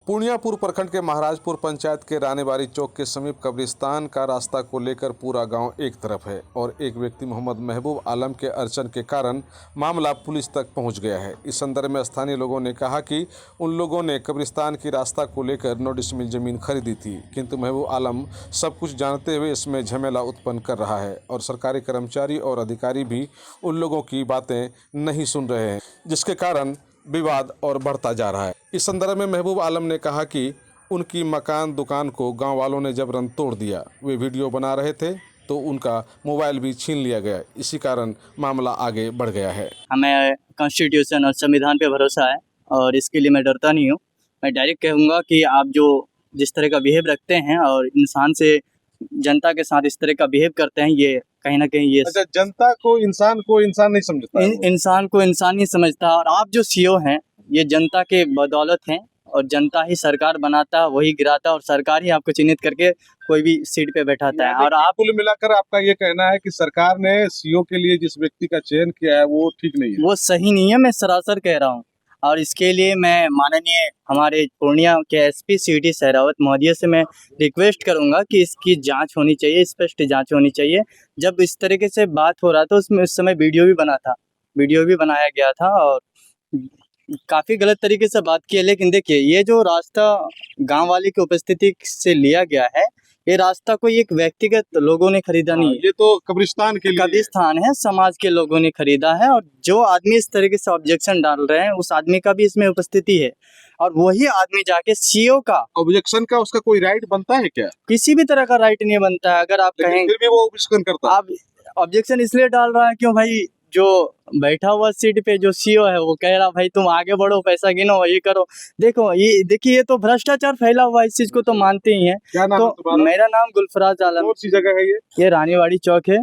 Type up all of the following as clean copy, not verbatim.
पूर्णियापुर प्रखंड के महाराजपुर पंचायत के रानीबारी चौक के समीप कब्रिस्तान का रास्ता को लेकर पूरा गांव एक तरफ है और एक व्यक्ति मोहम्मद महबूब आलम के अड़चन के कारण मामला पुलिस तक पहुंच गया है। इस संदर्भ में स्थानीय लोगों ने कहा कि उन लोगों ने कब्रिस्तान की रास्ता को लेकर 9 डिसमिल जमीन खरीदी थी, किंतु महबूब आलम सब कुछ जानते हुए इसमें झमेला उत्पन्न कर रहा है और सरकारी कर्मचारी और अधिकारी भी उन लोगों की बातें नहीं सुन रहे हैं, जिसके कारण विवाद और बढ़ता जा रहा है। इस संदर्भ में महबूब आलम ने कहा कि उनकी मकान दुकान को गांव वालों ने जबरन तोड़ दिया। वे वीडियो बना रहे थे तो उनका मोबाइल भी छीन लिया गया। इसी कारण मामला आगे बढ़ गया है। हमें कॉन्स्टिट्यूशन और संविधान पे भरोसा है और इसके लिए मैं डरता नहीं हूँ। मैं डायरेक्ट कहूँगा कि आप जो जिस तरह का बिहेव रखते हैं और इंसान से जनता के साथ इस तरह का बिहेव करते हैं, ये कहीं ना कहीं ये जनता को इंसान नहीं समझता, इंसान को इंसान नहीं समझता। और आप जो सीईओ हैं ये जनता के बदौलत हैं और जनता ही सरकार बनाता है, वही गिराता है और सरकार ही आपको चिन्हित करके कोई भी सीट पे बैठाता है। और आप कुल मिलाकर आपका ये कहना है कि सरकार ने सीईओ के लिए जिस व्यक्ति का चयन किया है वो ठीक नहीं है, वो सही नहीं है, मैं सरासर कह रहा हूँ। और इसके लिए मैं माननीय हमारे पूर्णिया के एसपी सीटी सहरावत महोदय से मैं रिक्वेस्ट करूंगा कि इसकी जांच होनी चाहिए, स्पष्ट जांच होनी चाहिए। जब इस तरीके से बात हो रहा था उसमें उस समय वीडियो भी बनाया गया था और काफ़ी गलत तरीके से बात की है। लेकिन देखिए, ये जो रास्ता गांव वाले की उपस्थिति से लिया गया है, ये रास्ता कोई एक व्यक्तिगत लोगों ने खरीदा नहीं है, ये तो कब्रिस्तान के लिए कब्रिस्तान है, समाज के लोगों ने खरीदा है। और जो आदमी इस तरीके से ऑब्जेक्शन डाल रहे हैं उस आदमी का भी इसमें उपस्थिति है और वही आदमी जाके सीईओ का ऑब्जेक्शन का उसका कोई राइट बनता है क्या? किसी भी तरह का राइट नहीं बनता है। अगर आप कहें फिर भी वो ऑब्जेक्शन करता है। आप ऑब्जेक्शन इसलिए डाल रहा है क्यों भाई, जो बैठा हुआ सीट पे जो सीईओ है वो कह रहा भाई तुम आगे बढ़ो, पैसा गिनो, ये करो। देखो ये देखिए, ये तो भ्रष्टाचार फैला हुआ है, इस चीज को तो मानते ही हैं। क्या नाम है तुम्हारा? मेरा नाम गुलफराज आलम। कौन सी जगह है ये रानीबाड़ी चौक है।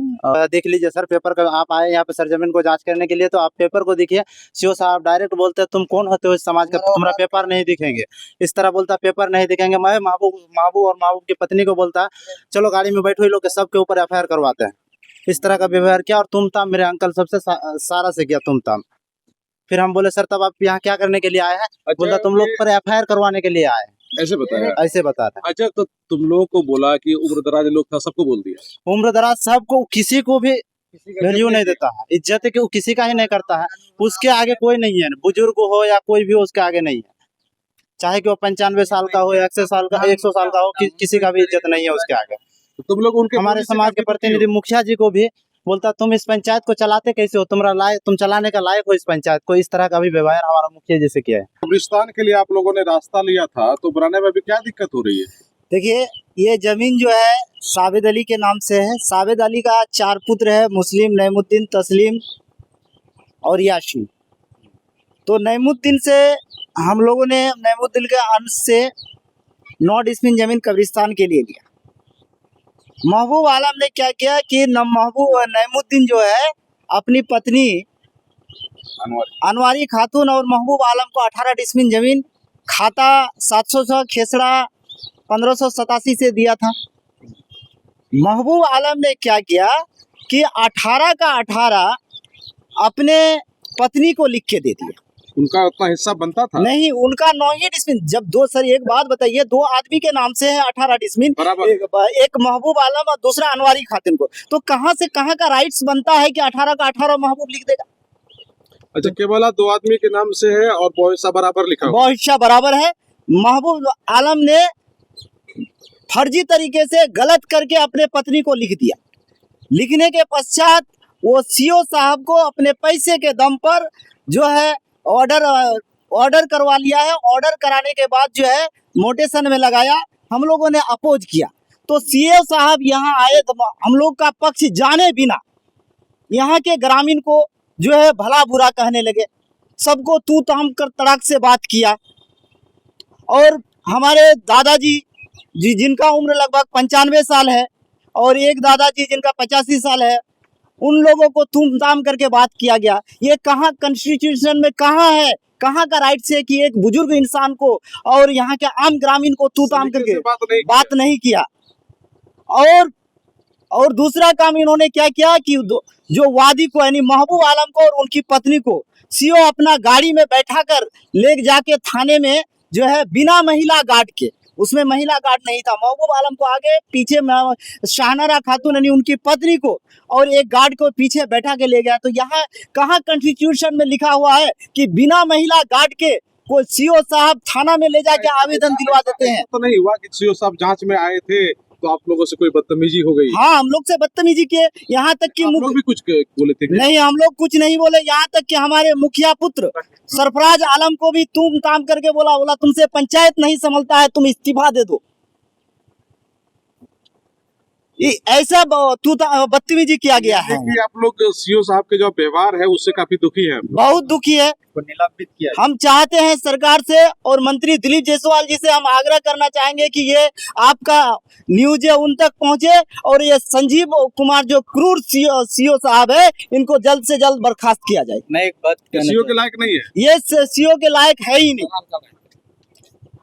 देख लीजिए सर, पेपर का आप आए यहाँ पे सरजमीन को जांच करने के लिए, तो आप पेपर को देखिए। सीओ साहब डायरेक्ट बोलते हैं तुम कौन होते हो इस समाज का, तुम्हारा पेपर नहीं दिखेंगे। इस तरह बोलता पेपर नहीं दिखेंगे। मैं महबूब और महबूब की पत्नी को बोलता चलो गाड़ी में बैठो, ये लोग सबके ऊपर एफआईआर करवाते हैं। इस तरह का व्यवहार किया और तुम ताम मेरे अंकल सबसे सारा से किया तुम ताम। फिर हम बोले सर तब आप यहाँ क्या करने के लिए आए हैं? बोलता तुम लोग पर एफआईआर करवाने के लिए आए हैं। ऐसे बताया? ऐसे बताता। अच्छा, तो तुम लोगों को बोला कि उम्रदराज लोग था, सबको बोल दिया? उम्रदराज सबको, किसी को भी वैल्यू नहीं देता है, इज्जत की किसी का ही नहीं करता है। उसके आगे कोई नहीं है, बुजुर्ग हो या कोई भी उसके आगे नहीं है। चाहे कि वो 95 साल का हो, 100 साल का, 100 साल का हो, किसी का भी इज्जत नहीं है उसके आगे। तो तुम लोग उनके हमारे समाज के प्रतिनिधि मुखिया जी को भी बोलता तुम इस पंचायत को चलाते कैसे हो, तुम चलाने का लायक हो इस पंचायत को। इस तरह का भी व्यवहार हमारा मुखिया जी से किया है। कब्रिस्तान के लिए आप लोगों ने रास्ता लिया था, तो बनाने में भी क्या दिक्कत हो रही है? देखिए, ये जमीन जो है साबिद अली के नाम से है। साबिद अली का 4 पुत्र है, मुस्लिम, नईमुद्दीन, तस्लीम और याशीन। तो नईमुद्दीन से हम लोगों ने नईमुद्दीन के अंश से 9 डिसमिल जमीन कब्रिस्तान के लिए लिया। महबूब आलम ने क्या किया कि नईमुद्दीन जो है अपनी पत्नी अनवारी खातून और महबूब आलम को 18 डिसमिल जमीन खाता 700 खेसड़ा 1587 से दिया था। महबूब आलम ने क्या किया कि 18 का 18 अपने पत्नी को लिख के दे दिया। उनका उतना हिस्सा बनता था? नहीं, उनका 9 ही डिसमिल। जब दो, सर एक बात बताइए, 2 आदमी के नाम से है 18 डिसमिल, एक महबूब आलम और दूसरा अनवारी खातून को, तो कहां से कहां का राइट्स बनता है कि 18 का 18 महबूब लिख देगा? अच्छा, केवल 2 आदमी के नाम से है और बहुत बराबर लिखा, बहुत हिस्सा बराबर है। महबूब आलम ने फर्जी तरीके से गलत करके अपने पत्नी को लिख दिया। लिखने के पश्चात वो सीईओ साहब को अपने पैसे के दम पर जो है ऑर्डर करवा लिया है। ऑर्डर कराने के बाद जो है मोटेशन में लगाया, हम लोगों ने अपोज किया। तो सीईओ साहब यहाँ आए तो हम लोग का पक्ष जाने बिना यहाँ के ग्रामीण को जो है भला बुरा कहने लगे, सबको तू ताम कर तड़ाक से बात किया। और हमारे दादाजी जी जिनका उम्र लगभग 95 साल है और एक दादाजी जिनका 85 साल है, उन लोगों को तुम ताम करके बात किया गया। ये कहाँ कॉन्स्टिट्यूशन में कहाँ है, कहाँ का राइट से कि एक बुजुर्ग इंसान को और यहाँ के आम ग्रामीण को तू ताम करके बात नहीं किया। और दूसरा काम इन्होंने क्या किया कि जो वादी को यानी महबूब आलम को और उनकी पत्नी को सीईओ अपना गाड़ी में बैठाकर ले जाके थाने में जो है बिना महिला गार्ड के, उसमें महिला गार्ड नहीं था, महबूब आलम को आगे पीछे शाहनारा खातून यानी उनकी पत्नी को और एक गार्ड को पीछे बैठा के ले गया। तो यहाँ कहाँ कॉन्स्टिट्यूशन में लिखा हुआ है कि बिना महिला गार्ड के कोई सीओ साहब थाना में ले जाके आवेदन दिलवा देते हैं? तो नहीं हुआ कि सीओ साहब जांच में आए थे तो आप लोगों से कोई बदतमीजी हो गई? हाँ, हम लोग से बदतमीजी किए, यहाँ तक कि आप लोग भी कुछ बोले थे क्या? नहीं, हम लोग कुछ नहीं बोले, यहाँ तक कि हमारे मुखिया पुत्र सरफराज आलम को भी तुम ताम करके बोला तुमसे पंचायत नहीं संभलता है, तुम इस्तीफा दे दो। ऐसा बदतमीजी किया गया है। देखिए, आप लोग सीओ साहब के जो व्यवहार है उससे काफी दुखी हैं। बहुत दुखी है। निलंबित किया। हम चाहते हैं सरकार से और मंत्री दिलीप जायसवाल जी से हम आग्रह करना चाहेंगे कि ये आपका न्यूज है उन तक पहुंचे और ये संजीव कुमार जो क्रूर सीओ साहब है इनको जल्द से जल्द बर्खास्त किया जाए। मैं एक बात सीओ के लायक नहीं है, ये सीओ के लायक है ही नहीं।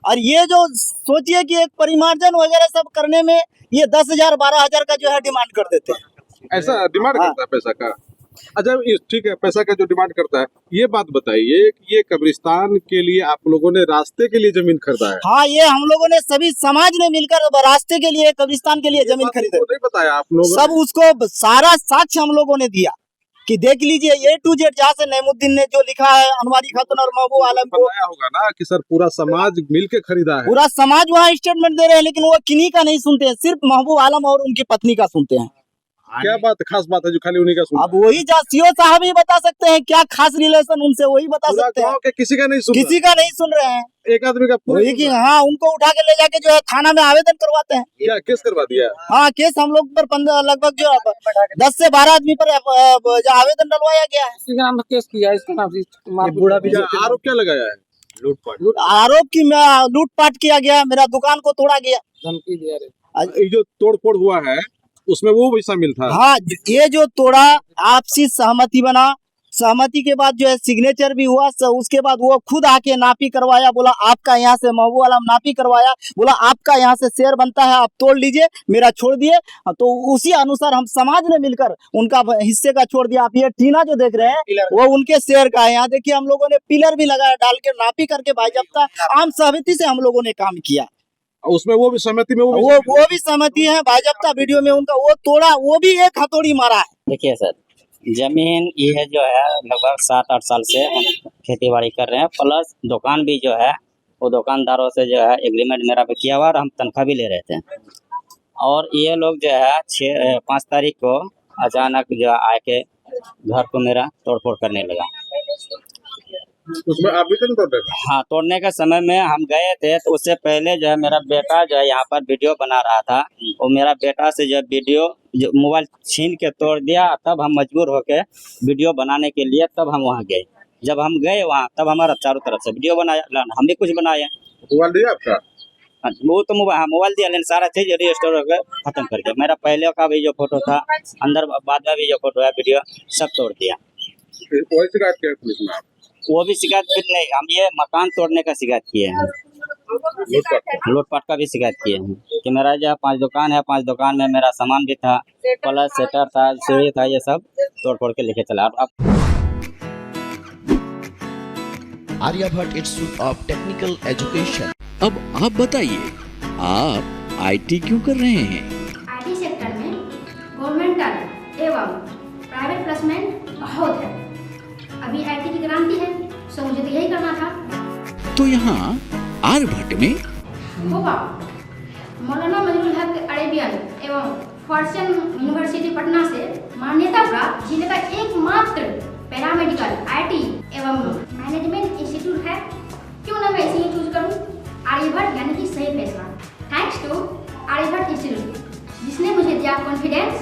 और ये जो सोचिए कि एक परिमार्जन वगैरह सब करने में ये 10,000 12,000 का जो है डिमांड कर देते हैं। ऐसा डिमांड करता है पैसा का? अच्छा, ठीक है, पैसा का जो डिमांड करता है, ये बात बताइए कि ये कब्रिस्तान के लिए आप लोगों ने रास्ते के लिए जमीन खरीदा है? हाँ, ये हम लोगों ने सभी समाज ने मिलकर रास्ते के लिए कब्रिस्तान के लिए जमीन खरीदी। नहीं बताया आप लोगों सब उसको सारा साक्ष्य हम लोगों ने दिया कि देख लीजिए A to Z, जहाँ से नईमुद्दीन ने जो लिखा है अनवारी खातून और महबूब आलम को बताया होगा ना कि सर पूरा समाज मिलके खरीदा है। पूरा समाज वहाँ स्टेटमेंट दे रहे हैं, लेकिन वो किन्हीं का नहीं सुनते हैं, सिर्फ महबूब आलम और उनकी पत्नी का सुनते हैं। क्या बात खास बात है जो खाली उन्हीं का सुना? अब वही सीओ साहब ही बता सकते हैं क्या खास रिलेशन उनसे, वही बता सकते हैं। गाँव के किसी का नहीं सुन किसी का नहीं सुन रहे हैं, एक आदमी का पूरा वही कि हाँ उनको उठा के ले जाके जो है थाना में आवेदन करवाते हैं। क्या केस करवा दिया? हाँ, केस हम लोग पर 15 लगभग जो 10 से 12 आदमी पर आवेदन डलवाया गया है। इसके नाम केस किया है, इसका नाम बूढ़ा भी आरोप क्या लगाया है? लूटपाट। आरोप की लूटपाट किया गया, मेरा दुकान को तोड़ा गया। धमकी दिया रे। ये जो तोड़फोड़ हुआ है उसमें वो भी शामिल था? हाँ, ये जो तोड़ा आपसी सहमति बना, सहमति के बाद जो है सिग्नेचर भी हुआ, उसके बाद वो खुद आके नापी करवाया, बोला आपका यहाँ से महबूब आलम नापी करवाया, बोला आपका यहाँ से शेयर बनता है, आप तोड़ लीजिए, मेरा छोड़ दिए। तो उसी अनुसार हम समाज ने मिलकर उनका हिस्से का छोड़ दिया। आप ये टीना जो देख रहे हैं वो उनके शेयर का है। यहाँ देखिए हम लोगों ने पिलर भी लगाया, डाल के नापी करके बाइजप्ता आम सहमति से हम लोगों ने काम किया। उसमें वो भी सहमति में वो भी सहमति है, बाइजप्ता वीडियो में उनका वो तोड़ा, वो भी एक हथौड़ी मारा है। देखिए सर, जमीन ये जो है लगभग 7-8 साल से हम खेती बाड़ी कर रहे हैं, प्लस दुकान भी जो है वो दुकानदारों से जो है एग्रीमेंट मेरा भी किया हुआ और हम तनख्वाह भी ले रहे थे। और ये लोग जो है 5 तारीख को अचानक जो आके घर को मेरा तोड़फोड़ करने लगा। उसमें आप भी तो तोड़? हाँ, तोड़ने के समय में हम गए थे तो उससे पहले जो है मेरा बेटा जो है यहाँ पर वीडियो बना रहा था, वो मेरा बेटा से जो वीडियो जो मोबाइल छीन के तोड़ दिया। तब हम मजबूर होके वीडियो बनाने के लिए तब हम वहाँ गए। जब हम गए वहाँ तब हमारा चारों तरफ से वीडियो बनाया, हम भी कुछ बनाए। मोबाइल दिया आपका? वो तो मोबाइल दिया, लेकिन सारा चीज रजिस्टर होकर खत्म कर दिया। मेरा पहले का भी जो फोटो था अंदर, बाद में भी जो फोटो है वीडियो सब तोड़ दिया। वही शिकायत किया पुलिस में? वो भी शिकायत फिर नहीं, हम ये मकान तोड़ने का शिकायत किए हैं, लूटपाट का भी शिकायत किए हैं कि मेरा जो 5 दुकान है, 5 दुकान में मेरा सामान भी था, प्लस सेटर था, सीढ़ी था, ये सब तोड़ फोड़ के लेके चला। Aryabhatta institute of technical education. अब आप बताइए, आप आईटी क्यों कर रहे हैं? आईटी सेक्टर में गवर्नमेंटल एवं प्राइवेट प्लेसमेंट बहुत है। अभी आईटी की क्रांति है, सो मुझे तो यही करना था। तो यहाँ आर्यभट्ट में होगा मौलाना मजरूल हक अरेबियन एवं फॉर्च्यून यूनिवर्सिटी पटना से मान्यता प्राप्त जिले का एकमात्र पैरामेडिकल आईटी एवं मैनेजमेंट इंस्टीट्यूट है। क्यों ना मैं इसे चूज करूं? आर्यभट्ट यानी कि सही फैसला। थैंक्स टू आर्यभट्ट इंस्टीट्यूट, जिसने मुझे दिया कॉन्फिडेंस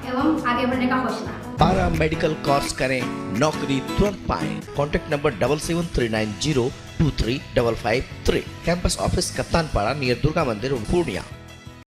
एवं आगे बढ़ने का हौसला। पारा मेडिकल कोर्स करें, नौकरी तुरंत पाएं। Contact number 7739023553। Campus office Kaptanpara near Durga Mandir Purnia.